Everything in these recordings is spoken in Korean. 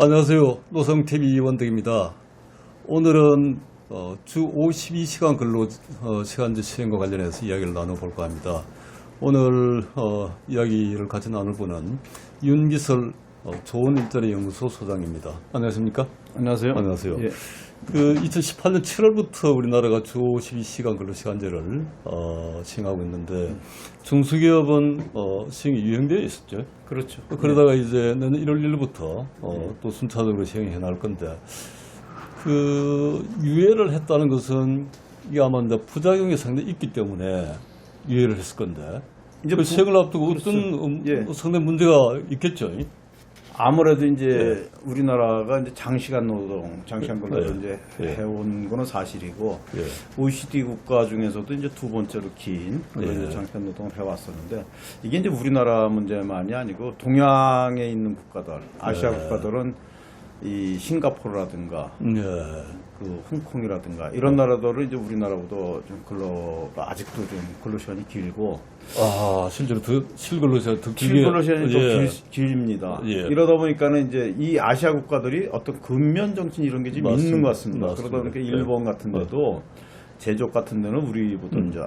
안녕하세요. 노성TV 원덕입니다. 오늘은 주 52시간 근로 시간제 시행과 관련해서 이야기를 나눠볼까 합니다. 오늘 이야기를 같이 나눌 분은 윤기설 좋은 일자리 연구소 소장입니다. 안녕하십니까? 안녕하세요. 안녕하세요. 예. 2018년 7월부터 우리나라가 주 52시간 근로시간제를 시행하고 있는데 중소기업은 시행이 유행되어 있었죠. 그렇죠. 그러다가 이제 내년 1월 1일부터 또 순차적으로 시행해 나갈 건데 유예를 했다는 것은 이게 아마 이제 부작용이 상당히 있기 때문에 유예를 했을 건데 이제 시행을 앞두고 어떤 상당히 문제가 있겠죠. 아무래도 이제 우리나라가 이제 장시간 노동, 장시간 근로를 이제 해온 거는 사실이고 OECD 국가 중에서도 이제 두 번째로 긴 이제 장시간 노동을 해왔었는데 이게 이제 우리나라 문제만이 아니고 동양에 있는 국가들, 아시아 국가들은 이 싱가포르라든가 그 홍콩이라든가 이런 나라들은 이제 우리나라보다 좀 근로가 아직도 좀 근로 시간이 길고 실제로 실근로 시간이 더 길게 실근로 시간이 더 길입니다. 이러다 보니까는 이제 이 아시아 국가들이 어떤 근면 정신 이런 게 좀 있는 것 같습니다. 그러다 보니까 일본 같은 데도 제조업 같은 데는 우리보다 이제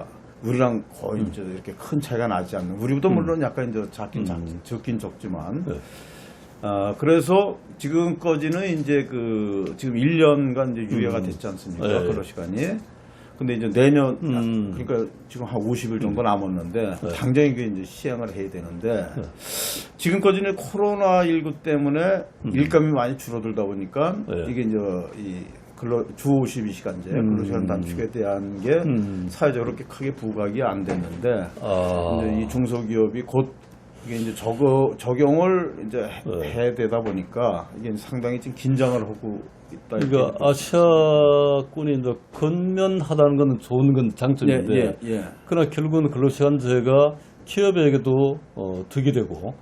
우리랑 거의 이제 이렇게 큰 차이가 나지 않는 우리보다 물론 약간 이제 적긴 적지만 그래서 지금까지는 이제 지금 1년간 이제 유예가 됐지 않습니까? 근로 시간이. 근데 이제 내년, 그러니까 지금 한 50일 정도 남았는데, 당장 이게 이제 시행을 해야 되는데, 지금까지는 코로나19 때문에 일감이 많이 줄어들다 보니까, 이게 이제 주 52시간제, 근로시간 단축에 대한 게 사회적으로 그렇게 크게 부각이 안 됐는데, 이제 이 중소기업이 곧 이게 이제 적용을 이제 해야 되다 보니까 이게 상당히 지금 긴장을 하고 있다. 그러니까 아시아권이 이제 건면하다는 건 좋은 건 장점인데, 그러나 결국은 근로시간제가 기업에게도 득이 되고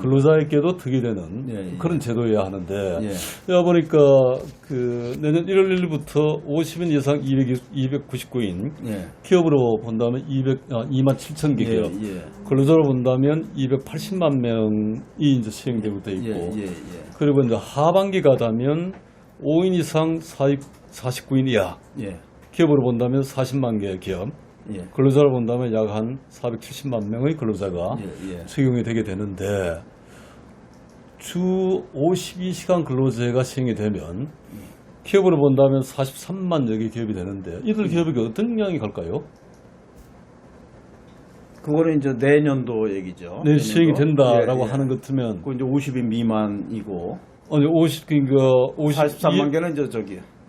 근로자에게도 득이 되는 그런 제도여야 하는데 그러다 보니까 내년 1월 1일부터 50인 이상 299인 기업으로 본다면 2만 7천 개 기업 근로자로 본다면 280만 명이 이제 시행되고 돼 있고 그리고 이제 하반기 가다면 5인 이상 49인 이하 기업으로 본다면 40만 개의 기업 근로자를 본다면 약 한 470만 명의 근로자가 적용이 되게 되는데 주 52시간 근로제가 시행이 되면 기업으로 본다면 43만 여개 기업이 되는데 이들 기업에게 어떤 영향이 갈까요? 그거는 이제 내년도 얘기죠. 내년 시행이 된다라고 하는 것 같으면 그 이제 50인 미만이고 아니 43만 개는 이제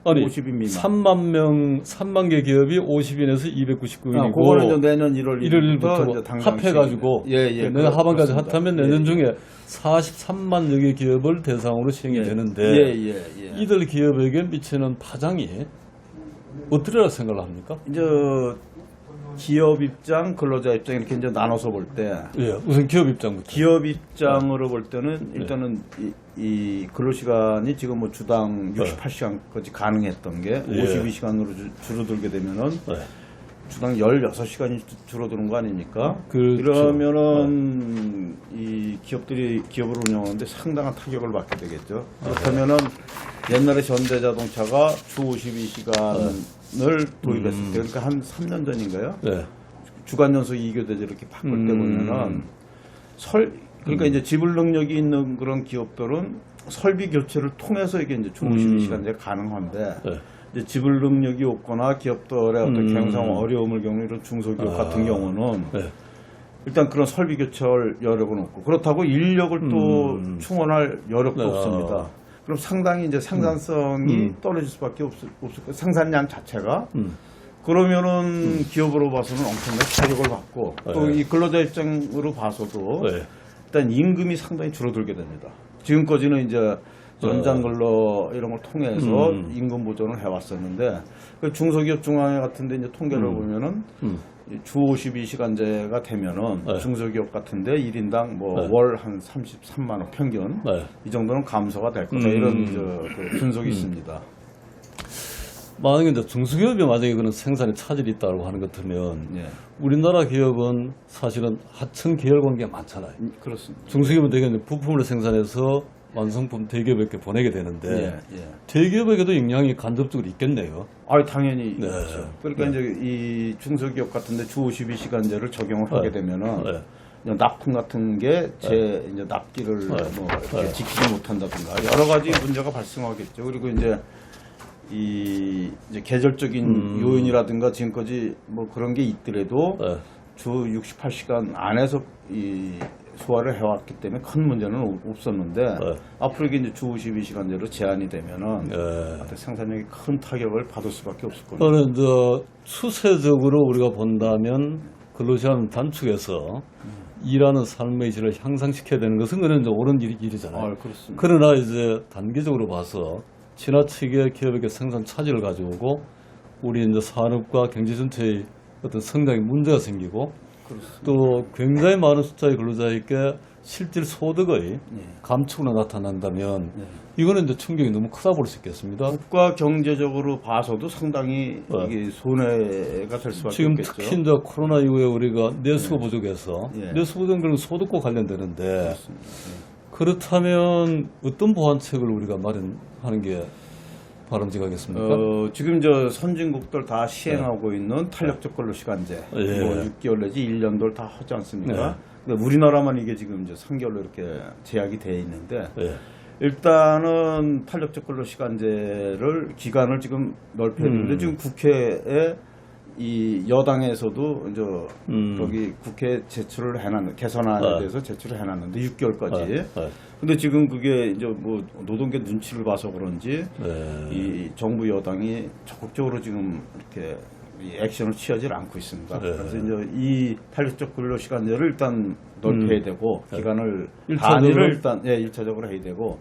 아니 50인 미만. 3만 개 기업이 50인에서 299인이고 그거는 이제 내년 1월 1일부터 합해가지고 내년 하반기까지 합하면 내년 중에 43만 여개 기업을 대상으로 시행이 되는데 이들 기업에게 미치는 파장이 어떠리라 생각을 합니까? 이제 기업 입장, 근로자 입장 이렇게 이제 나눠서 볼 때 우선 기업 입장부터. 기업 입장으로 볼 때는 일단은 이 근로시간이 지금 뭐 주당 68시간까지 가능했던 게 52시간으로 줄어들게 되면은 주당 16시간이 줄어드는 거 아닙니까? 그렇죠. 이러면은 이 기업들이 기업을 운영하는데 상당한 타격을 받게 되겠죠. 그렇다면은 옛날에 현대자동차가 주 52시간을 도입했을 때 그러니까 한 3년 전인가요? 주간 연속 2교대제 이렇게 바꿀 때 보면은 그러니까 이제 지불 능력이 있는 그런 기업들은 설비 교체를 통해서 이게 이제 주 52시간제 가능한데 이제 지불 능력이 없거나 기업들의 어떤 경영 어려움을 겪는 이런 중소기업 같은 경우는 일단 그런 설비 교체할 여력은 없고 그렇다고 인력을 또 충원할 여력도 없습니다. 그럼 상당히 이제 생산성이 떨어질 수밖에 없을 거예요. 생산량 자체가. 그러면은 기업으로 봐서는 엄청나게 타격을 받고 또 이 근로자 입장으로 봐서도 일단 임금이 상당히 줄어들게 됩니다. 지금까지는 이제 연장근로 이런 걸 통해서 임금 보존을 해왔었는데 그 중소기업 중앙회 같은데 이제 통계를 보면은 주 52시간제가 되면은 중소기업 같은데 1인당 뭐 월 한 33만 원 평균 이 정도는 감소가 될 거다 이런 그 분석이 있습니다. 만약에 이제 중소기업이 만약에 그런 생산에 차질이 있다고 하는 것 같으면 우리나라 기업은 사실은 하청 계열 관계가 많잖아요. 그렇습니다. 중소기업은 되게 부품을 생산해서 완성품 대기업에게 보내게 되는데 예, 예. 대기업에게도 영향이 간접적으로 있겠네요. 아, 당연히 네. 있죠. 그러니까 이제 이 중소기업 같은데 주 52시간제를 적용을 하게 되면은 네. 이제 납품 같은 게 이제 납기를 뭐 이렇게 지키지 못한다든가 여러 가지 문제가 발생하겠죠. 그리고 이제 이제 계절적인 요인이라든가 지금까지 뭐 그런 게 있더라도 주 68시간 안에서 이 소화를 해왔기 때문에 큰 문제는 없었는데 앞으로 이게 이제 주 52시간제로 제한이 되면은 생산력이 큰 타격을 받을 수밖에 없을 겁니다. 그러면 추세적으로 우리가 본다면 근로시간 단축해서 일하는 삶의 질을 향상시켜야 되는 것은 그런 이제 옳은 일이잖아요. 그렇습니다. 그러나 이제 단기적으로 봐서 지나치게 기업에게 생산 차질을 가져오고 우리 이제 산업과 경제 전체의 어떤 성장에 문제가 생기고 그렇습니다. 또 굉장히 많은 숫자의 근로자에게 실질 소득의 감축으로 나타난다면 이거는 이제 충격이 너무 크다 볼 수 있겠습니다. 국가 경제적으로 봐서도 상당히 이게 손해가 될 수밖에 지금 없겠죠. 특히 이제 코로나 이후에 우리가 내수가 부족해서 내수 부족은 소득과 관련되는데 그렇다면 어떤 보완책을 우리가 마련하는 게 바람직하겠습니까? 지금 저 선진국들 다 시행하고 있는 탄력적 근로시간제 뭐 6개월 내지 1년도를 다 하지 않습니까? 근데 우리나라만 이게 지금 이제 3개월로 이렇게 제약이 되어 있는데 일단은 탄력적 근로시간제를 기간을 지금 넓혀주는데 지금 국회에 이 여당에서도 이제 거기 국회 제출을 해놨는 개선안에 대해서 제출을 해놨는데 6개월까지. 근데 지금 그게 이제 뭐 노동계 눈치를 봐서 그런지 이 정부 여당이 적극적으로 지금 이렇게 이 액션을 취하지 않고 있습니다. 그래서 이제 이 탄력적 근로시간제를 일단 넓혀야 되고 기간을 단위를 일단 1차적으로 해야 되고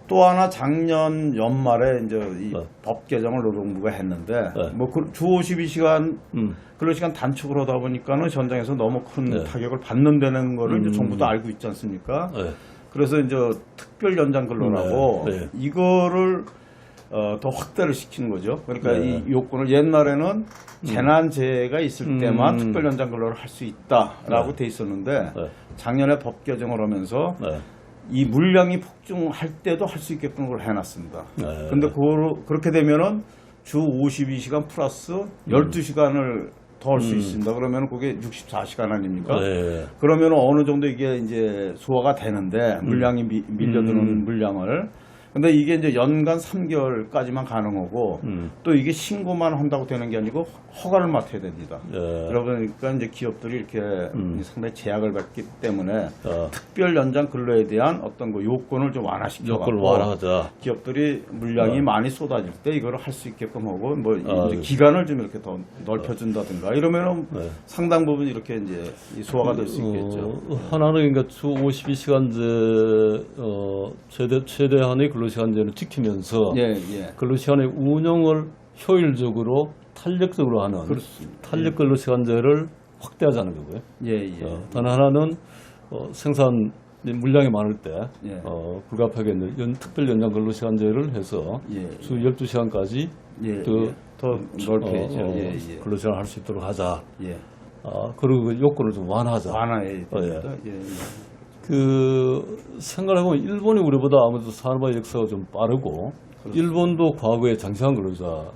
또 하나 작년 연말에 이제 이 법 개정을 노동부가 했는데 뭐 주 52시간 근로시간 단축을 하다 보니까는 현장에서 너무 큰 타격을 받는다는 거를 이제 정부도 알고 있지 않습니까? 그래서 이제 특별 연장 근로라고 이거를 더 확대를 시키는 거죠. 그러니까 이 요건을 옛날에는 재난재해가 있을 때만 특별 연장 근로를 할 수 있다라고 돼 있었는데 작년에 법 개정을 하면서 이 물량이 폭증할 때도 할 수 있게끔 그걸 해놨습니다. 그런데 그렇게 되면은 주 52시간 플러스 12시간을 더 할 수 있습니다. 그러면 그게 64시간 아닙니까? 그러면 어느 정도 이게 이제 소화가 되는데 물량이 밀려드는 물량을. 근데 이게 이제 연간 3개월까지만 가능하고 또 이게 신고만 한다고 되는 게 아니고 허가를 맡아야 됩니다. 그러니까 이제 기업들이 이렇게 상당히 제약을 받기 때문에 특별 연장 근로에 대한 어떤 그 요건을 좀 완화시켜갖고 기업들이 물량이 많이 쏟아질 때 이거를 할 수 있게끔 하고 뭐 이제 기간을 좀 이렇게 더 넓혀준다든가 이러면은 상당 부분 이렇게 이제 이 소화가 될 수 있겠죠. 하나는 그러니까 주 52시간제 최대한의 근로시간제를 지키면서 근로시간의 운영을 효율적으로 탄력적으로 하는 탄력 근로시간제를 확대하자는 거고요. 단 하나는 생산 물량이 많을 때 불가피하게 특별 연장 근로시간제를 해서 주 12시간까지 더 넓혀야죠. 근로시간을 할 수 있도록 하자. 그리고 그 요건을 좀 완화하자. 완화해야 됩니다. 그 생각해보면 일본이 우리보다 아무래도 산업화 역사가 좀 빠르고 일본도 과거에 장시간 근로자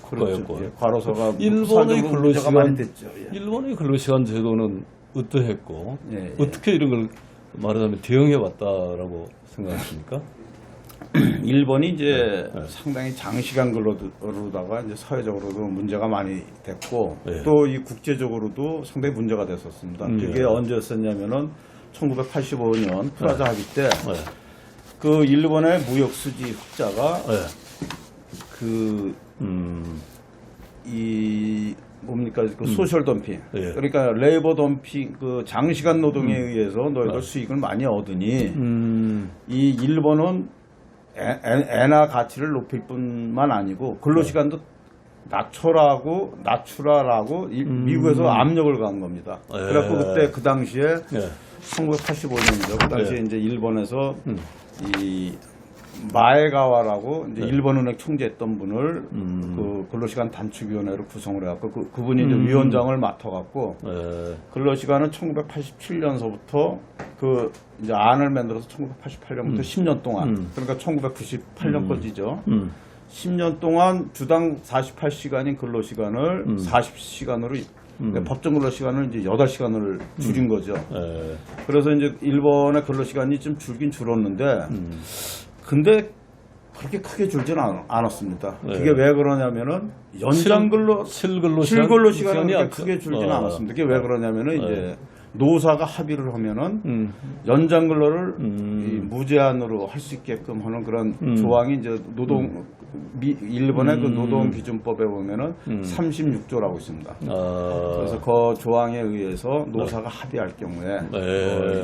국가였고 과로사가 일본의 근로시간 제도는 어떠했고 어떻게 이런 걸 말하자면 대응해 왔다라고 생각하십니까? 일본이 이제 상당히 장시간 근로로다가 이제 사회적으로도 문제가 많이 됐고 또 이 국제적으로도 상당히 문제가 됐었습니다. 그게 언제였었냐면은 1985년 프라자 합의 때 그 일본의 무역 수지 흑자가 이 뭡니까 그 소셜 덤핑 그러니까 레이버 덤핑 그 장시간 노동에 의해서 너희들 수익을 많이 얻으니 이 일본은 엔화 가치를 높일 뿐만 아니고 근로시간도 낮추라라고 미국에서 압력을 가한 겁니다. 그래갖고 그때 그 당시에 1985년이죠. 그 당시에 이제 일본에서 이 마에가와라고 이제 일본은행 총재했던 분을 그 근로시간 단축위원회로 구성을 해갖고 그분이 이제 위원장을 맡아갖고 근로시간은 1987년서부터 그 이제 안을 만들어서 1988년부터 10년 동안 그러니까 1998년까지죠. 10년 동안 주당 48시간인 근로시간을 40시간으로 그러니까 법정 근로시간을 이제 8시간을 줄인 거죠. 그래서 이제 일본의 근로시간이 좀 줄긴 줄었는데 근데 그렇게 크게 줄지는 않았습니다. 그게 왜 그러냐면은 연장 근로 실근로 시간이 그렇게 크게 줄지는 않았습니다. 그게 왜 그러냐면은 이제 노사가 합의를 하면은 연장 근로를 이 무제한으로 할 수 있게끔 하는 그런 조항이 이제 일본의 그 노동기준법에 보면은 36조라고 있습니다. 그래서 그 조항에 의해서 노사가 합의할 경우에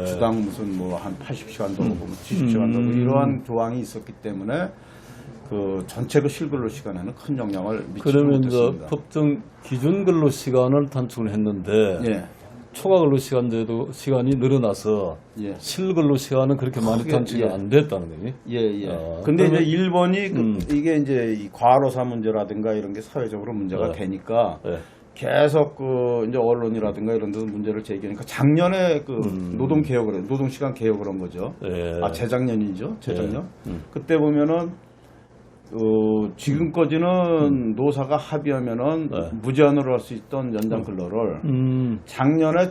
주당 무슨 뭐 한 80시간도 하고 70시간도 하고 이러한 조항이 있었기 때문에 그 전체 그 실근로 시간에는 큰 영향을 미치지 그러면 못했습니다. 법정 기준 근로 시간을 단축을 했는데 초과 근로 시간이 늘어나서 실근로 시간은 그렇게 많이 단축이 안 됐다는 거니? 근데 이제 일본이 이게 이제 이 과로사 문제라든가 이런 게 사회적으로 문제가 되니까 계속 그 이제 언론이라든가 이런 데서 문제를 제기하니까 작년에 그 노동 시간 개혁을 한 거죠. 재작년이죠. 재작년. 그때 보면은 지금까지는 노사가 합의하면은 무제한으로 할 수 있던 연장 근로를 작년에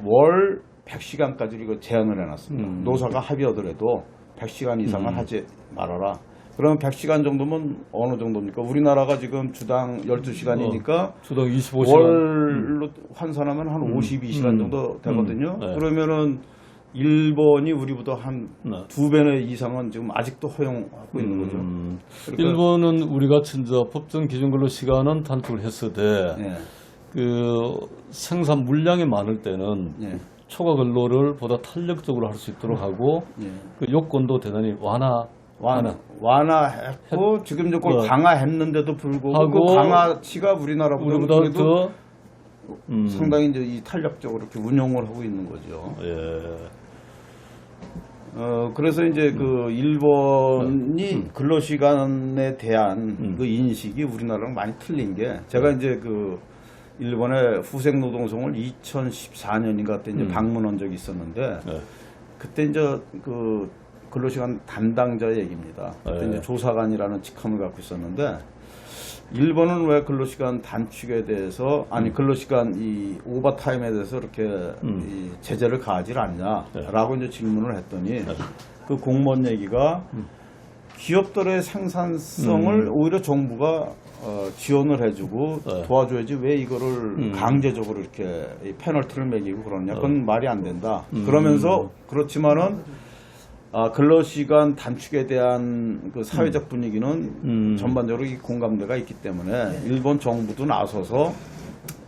월 100시간까지 이거 제한을 해놨습니다. 노사가 합의하더라도 100시간 이상을 하지 말아라. 그러면 100시간 정도면 어느 정도입니까? 우리나라가 지금 주당 12시간이니까 주당 25시간 월로 환산하면 한 52시간 정도 되거든요. 그러면은 일본이 우리보다 한 2배나 이상은 지금 아직도 허용하고 있는 거죠. 그러니까 일본은 우리가 진짜 법정 기준 근로 시간은 단축을 했어도 그 생산 물량이 많을 때는 초과 근로를 보다 탄력적으로 할 수 있도록 하고 그 요건도 대단히 완화했고 지금 이제 그걸 강화했는데도 불구하고 그 강화치가 우리나라보다 그래도 상당히 이제 이 탄력적으로 이렇게 운용을 하고 있는 거죠. 그래서 이제 그 일본이 근로시간에 대한 그 인식이 우리나라랑 많이 틀린 게 제가 이제 그 일본의 후생노동성을 2014년인가 때 이제 방문한 적이 있었는데 그때 이제 그 근로시간 담당자의 얘기입니다. 그때 이제 조사관이라는 직함을 갖고 있었는데 일본은 왜 근로시간 단축에 대해서 근로시간 이 오버타임에 대해서 이렇게 이 제재를 가하지 않냐라고 이제 질문을 했더니 그 공무원 얘기가 기업들의 생산성을 오히려 정부가 지원을 해주고 도와줘야지 왜 이거를 강제적으로 이렇게 이 페널티를 매기고 그러냐. 그건 말이 안 된다. 그러면서 그렇지만은 근로시간 단축에 대한 그 사회적 분위기는 전반적으로 이 공감대가 있기 때문에 일본 정부도 나서서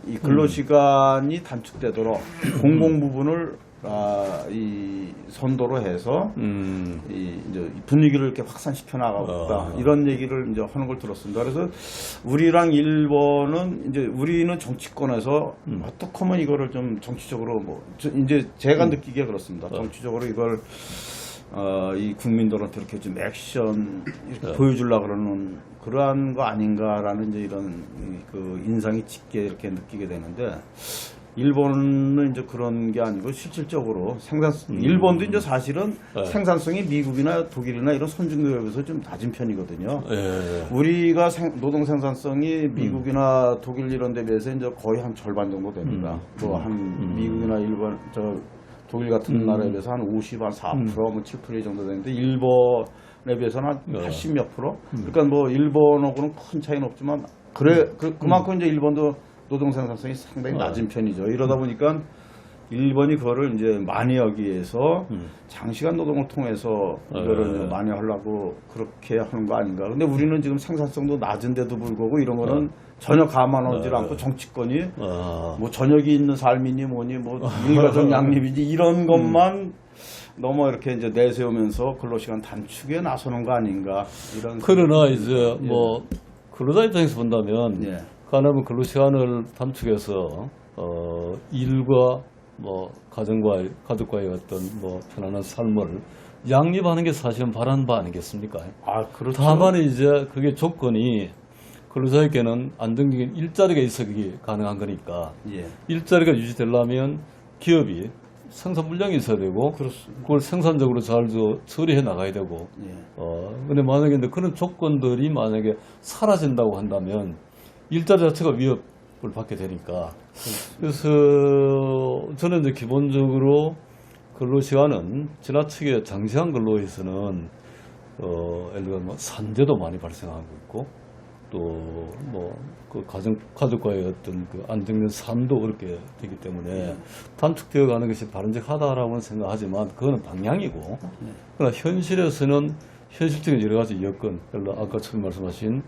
이 근로시간이 단축되도록 공공 부분을 이 선도로 해서 이제 분위기를 이렇게 확산시켜 나가고 있다. 이런 얘기를 이제 하는 걸 들었습니다. 그래서 우리랑 일본은 이제 우리는 정치권에서 어떻게 하면 이거를 좀 정치적으로 이제 제가 느끼기에 그렇습니다. 정치적으로 이걸 이 국민들한테 이렇게 좀 액션 이렇게 보여주려고 그러는 그러한 거 아닌가라는 이제 이런 그 인상이 짙게 이렇게 느끼게 되는데 일본은 이제 그런 게 아니고 실질적으로 일본도 이제 사실은 생산성이 미국이나 독일이나 이런 선진국에 비해서 좀 낮은 편이거든요. 우리가 노동 생산성이 미국이나 독일 이런 데 비해서 이제 거의 한 절반 정도 됩니다. 또 한 미국이나 일본 독일 같은 나라에 비해서 한 50, 한 4%, 뭐 7% 정도 되는데 일본에 비해서는 한 80 몇 프로. 그러니까 뭐 일본하고는 큰 차이는 없지만 그만큼 이제 일본도 노동 생산성이 상당히 낮은 편이죠. 이러다 보니까 일본이 그거를 이제 만회하기 위해서 장시간 노동을 통해서 이거를 많이 하려고 그렇게 하는 거 아닌가. 근데 우리는 지금 생산성도 낮은데도 불구하고 이런 거는 전혀 감안하지 않고 정치권이 뭐 저녁이 있는 삶이니 뭐니 뭐 일가족 양립이지 이런 것만 너무 이렇게 이제 내세우면서 근로시간 단축에 나서는 거 아닌가 이런. 그러나 이제 뭐 근로자 입장에서 본다면 가나면 근로시간을 단축해서 일과 뭐 가족과의 어떤 뭐 편안한 삶을 양립하는 게 사실은 바라는 바 아니겠습니까? 그렇죠. 다만 이제 그게 조건이 근로자에게는 안정적인 일자리가 있어야 가능한 거니까 일자리가 유지되려면 기업이 생산 물량이 있어야 되고 그렇습니다. 그걸 생산적으로 잘 처리해 나가야 되고 예. 근데 만약에 근데 그런 조건들이 만약에 사라진다고 한다면 일자리 자체가 위협을 받게 되니까 그래서 저는 이제 기본적으로 근로시간은 지나치게 장시간 근로에서는 예를 들어 뭐 산재도 많이 발생하고 있고 또 뭐 그 가족과의 어떤 그 안정된 삶도 어렵게 되기 때문에 단축되어 가는 것이 바람직하다라고는 생각하지만 그거는 방향이고 그러나 현실에서는 현실적인 여러 가지 여건, 예를 들어 아까 처음 말씀하신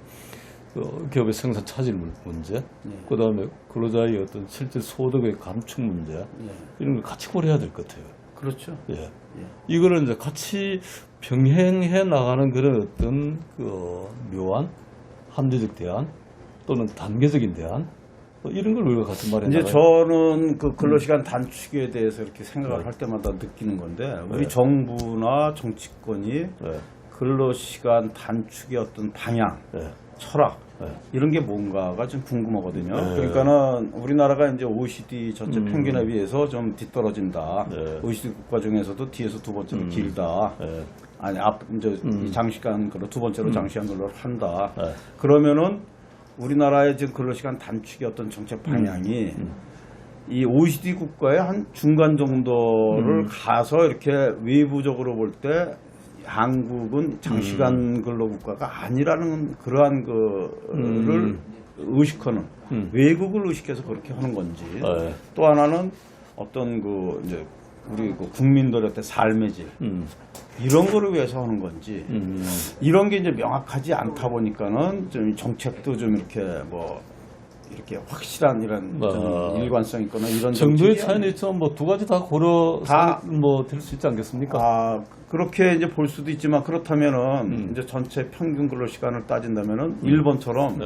기업의 생산 차질 문제, 그다음에 근로자의 어떤 실질 소득의 감축 문제 이런 걸 같이 고려해야 될 것 같아요. 그렇죠. 예. 이거를 이제 같이 병행해 나가는 그런 어떤 그 묘한 합리적 대안 또는 단계적인 대안 이런 걸 우리가 같이 말해 이제 나가야 저는 그 근로시간 단축에 대해서 이렇게 생각을 할 때마다 느끼는 건데 우리 정부나 정치권이 근로시간 단축의 어떤 방향, 철학 이런 게 뭔가가 좀 궁금하거든요. 그러니까는 우리나라가 이제 OECD 전체 평균에 비해서 좀 뒤떨어진다. OECD 국가 중에서도 뒤에서 두 번째로 길다. 아니 이제 장시간 근로 두 번째로 장시간 근로를 한다. 그러면은 우리나라의 지금 근로시간 단축의 어떤 정책 방향이 이 OECD 국가의 한 중간 정도를 가서 이렇게 외부적으로 볼 때 한국은 장시간 근로 국가가 아니라는 그러한 거를 의식하는 외국을 의식해서 그렇게 하는 건지 또 하나는 어떤 그 이제 우리 그 국민들의 어떤 삶의 질 이런 거를 위해서 하는 건지 이런 게 이제 명확하지 않다 보니까는 좀 정책도 좀 이렇게 뭐 이렇게 확실한 이런 좀 일관성 있거나 이런 정도의 차이는 있지만 뭐 두 가지 다 고려 뭐될 수 있지 않겠습니까? 그렇게 이제 볼 수도 있지만 그렇다면은 이제 전체 평균 근로 시간을 따진다면은 일본처럼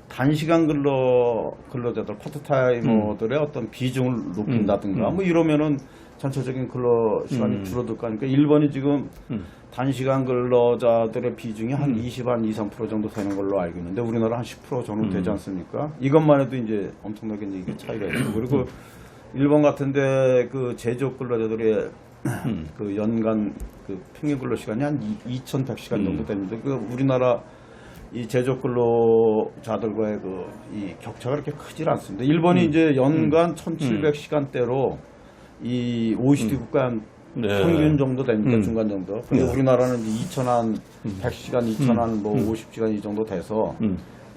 단시간 근로자들 파트타이머들의 어떤 비중을 높인다든가 뭐 이러면은 전체적인 근로 시간이 줄어들 거 아닙니까? 일본이 지금 단시간 근로자들의 비중이 한 20, 한 2, 3% 정도 되는 걸로 알고 있는데 우리나라 한 10% 정도 되지 않습니까? 이것만 해도 이제 엄청나게 이제 차이가 있고 그리고 일본 같은데 그 제조업 근로자들의 그 연간 그 평균 근로 시간이 한 2,100시간 정도 됩니다. 그 우리나라 이 제조업 근로자들과의 그 이 격차가 그렇게 크질 않습니다. 일본이 이제 연간 1,700시간대로 이 OECD 국가 한 평균 정도 됩니다. 중간 정도. 근데 우리나라는 이제 2,100시간, 2,000 뭐 50시간 이 정도 돼서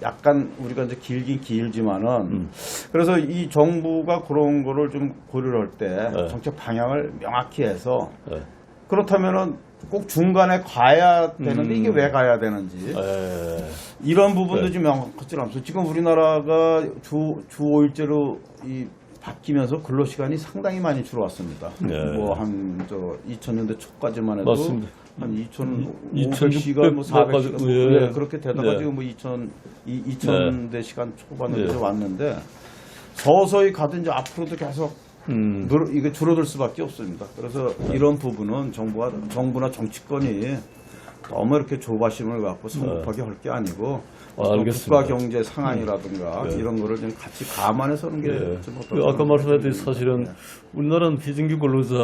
약간 우리가 이제 길긴 길지만은 그래서 이 정부가 그런 거를 좀 고려를 할 때 정책 방향을 명확히 해서 그렇다면은 꼭 중간에 가야 되는데 이게 왜 가야 되는지 이런 부분도 좀 명확하지 않습니다. 지금 우리나라가 주 5일제로 이 바뀌면서 근로시간이 상당히 많이 줄어왔습니다. 뭐 한 2000년대 초까지만 해도 맞습니다. 한 2,500시간, 뭐 400시간 그렇게 되다가 지금 뭐 2000대 시간 초반에 왔는데 서서히 가도 이제 앞으로도 계속 이게 줄어들 수밖에 없습니다. 그래서 이런 부분은 정부나 정치권이 너무 이렇게 조바심을 갖고 성급하게 할 게 아니고 국가 경제 상황이라든가 이런 거를 좀 같이 감안해서 하는 게 좀 어떨까. 아까 말씀하셨듯이 사실은 우리나라는 비정규 근로자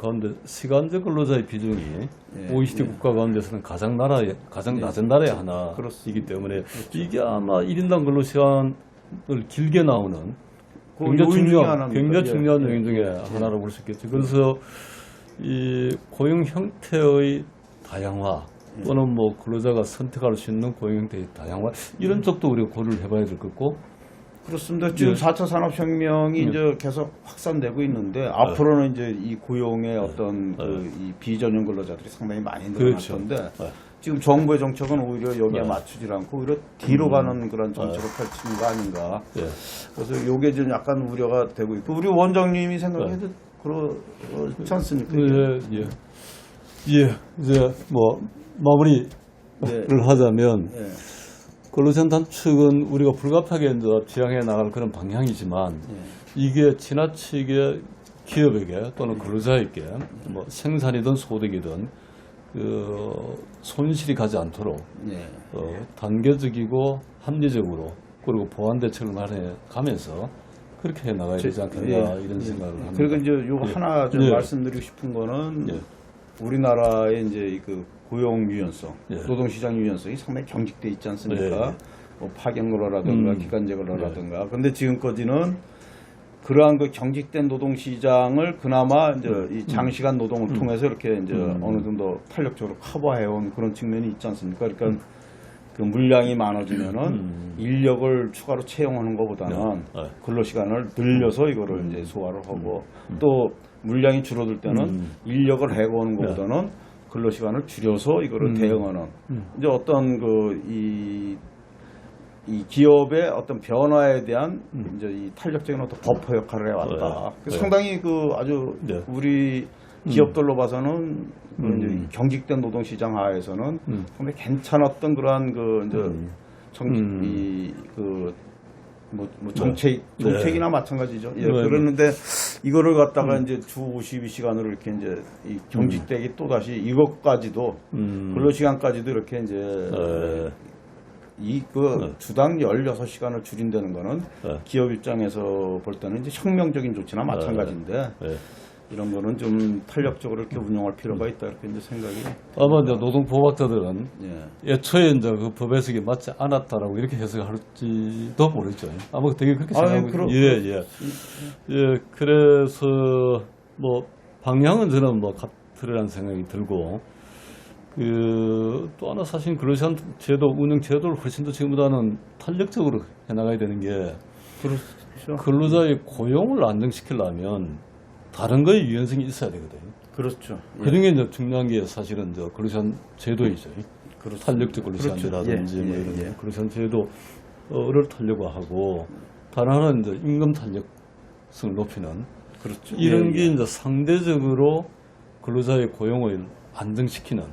가운데 시간제 근로자의 비중이 OECD 국가 가운데서는 가장 낮은 나라의 하나이기 때문에 이게 아마 1인당 근로 시간을 길게 나오는 굉장히 중요한 요인 중에 하나라고 볼 수 있겠죠. 그래서 이 고용 형태의 다양화 또는 뭐 근로자가 선택할 수 있는 고용 형태의 다양화 이런 쪽도 우리가 고려를 해봐야 될 것 같고 그렇습니다. 지금 4차 산업혁명이 이제 계속 확산되고 있는데 앞으로는 이제 이 고용의 어떤 이 비전용 근로자들이 상당히 많이 늘어날 건데 지금 정부의 정책은 오히려 여기에 맞추지 않고 오히려 뒤로 가는 그런 정책을 펼치는 거 아닌가. 그래서 이게 좀 약간 우려가 되고 있고 우리 원장님이 생각해도 그렇지 않습니까? 이제 뭐 마무리를 하자면 근로시간 단축은 우리가 불가피하게 이제 지향해 나갈 그런 방향이지만 이게 지나치게 기업에게 또는 근로자에게 뭐 생산이든 소득이든 그 손실이 가지 않도록 단계적이고 합리적으로 그리고 보완 대책을 마련해 가면서 그렇게 해 나가야 되지 않겠나 이런 생각을 합니다. 그리고 이제 요 하나 좀 예. 말씀드리고 싶은 거는 예. 우리나라의 이제 그 고용 유연성, 예. 노동시장 유연성이 상당히 경직돼 있지 않습니까? 예. 뭐 파견근로라든가 기간제근로라든가. 근데 지금까지는 그러한 그 경직된 노동시장을 그나마 이제 이 장시간 노동을 통해서 이렇게 이제 어느 정도 탄력적으로 커버해온 그런 측면이 있지 않습니까? 그러니까 그 물량이 많아지면은 인력을 추가로 채용하는 것보다는 네. 근로시간을 늘려서 이거를 이제 소화를 하고 또 물량이 줄어들 때는 인력을 해고하는 것보다는 근로시간을 줄여서 이거를 대응하는 이제 어떤 이 기업의 어떤 변화에 대한 이제 이 탄력적인 어떤 버퍼 역할을 해왔다. 네. 상당히 그 아주 네. 우리 기업들로 봐서는 그 이제 경직된 노동시장 하에서는 상당히 괜찮았던 그러한 그 이제 정책이나 마찬가지죠. 예, 그러는데 이거를 갖다가 이제 주 52시간으로 이렇게 이제 이 경직되기 또 다시 이것까지도 근로시간까지도 이렇게 이제 주당 16시간을 줄인다는 거는 기업 입장에서 볼 때는 이제 혁명적인 조치나 마찬가지인데 이런 거는 좀 탄력적으로 이렇게 운영할 필요가 있다 이렇게 이제 생각이. 아마 이제 노동법학자들은 애초에 이제 그 법 해석이 맞지 않았다라고 이렇게 해석할지도 모르죠. 아마 되게 그렇게 생각하고 예, 그래서 뭐 방향은 저는 뭐 같으리라는 생각이 들고 또 하나 사실 근로시간 제도 운영 제도를 훨씬 더 지금보다는 탄력적으로 해나가야 되는 게 그렇죠. 근로자의 고용을 안정시키려면 다른 거에 유연성이 있어야 되거든요. 그렇죠. 그중에 이제 중요한 게 사실은 이제 근로시간 제도이죠. 탄력적 근로시간제라든지 뭐 이런 근로시간 제도를 탄력화하고 다른 하나는 이제 임금 탄력성을 높이는 그렇죠. 이런 게 이제 상대적으로 근로자의 고용을 안정시키는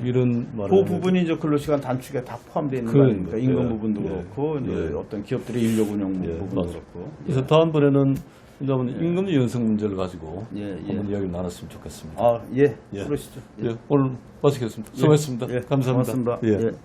이런 그 부분이 이제 근로시간 단축에 다 포함되어 있는 거 아닙니까? 임금 부분도 그렇고 이제 어떤 기업들의 인력 운영 부분도 그렇고. 그래서 다음번에는 이제 임금 유연성 문제를 가지고 한번 이야기를 나눴으면 좋겠습니다. 그러시죠. 오늘 마치겠습니다. 수고했습니다. 감사합니다. 고맙습니다.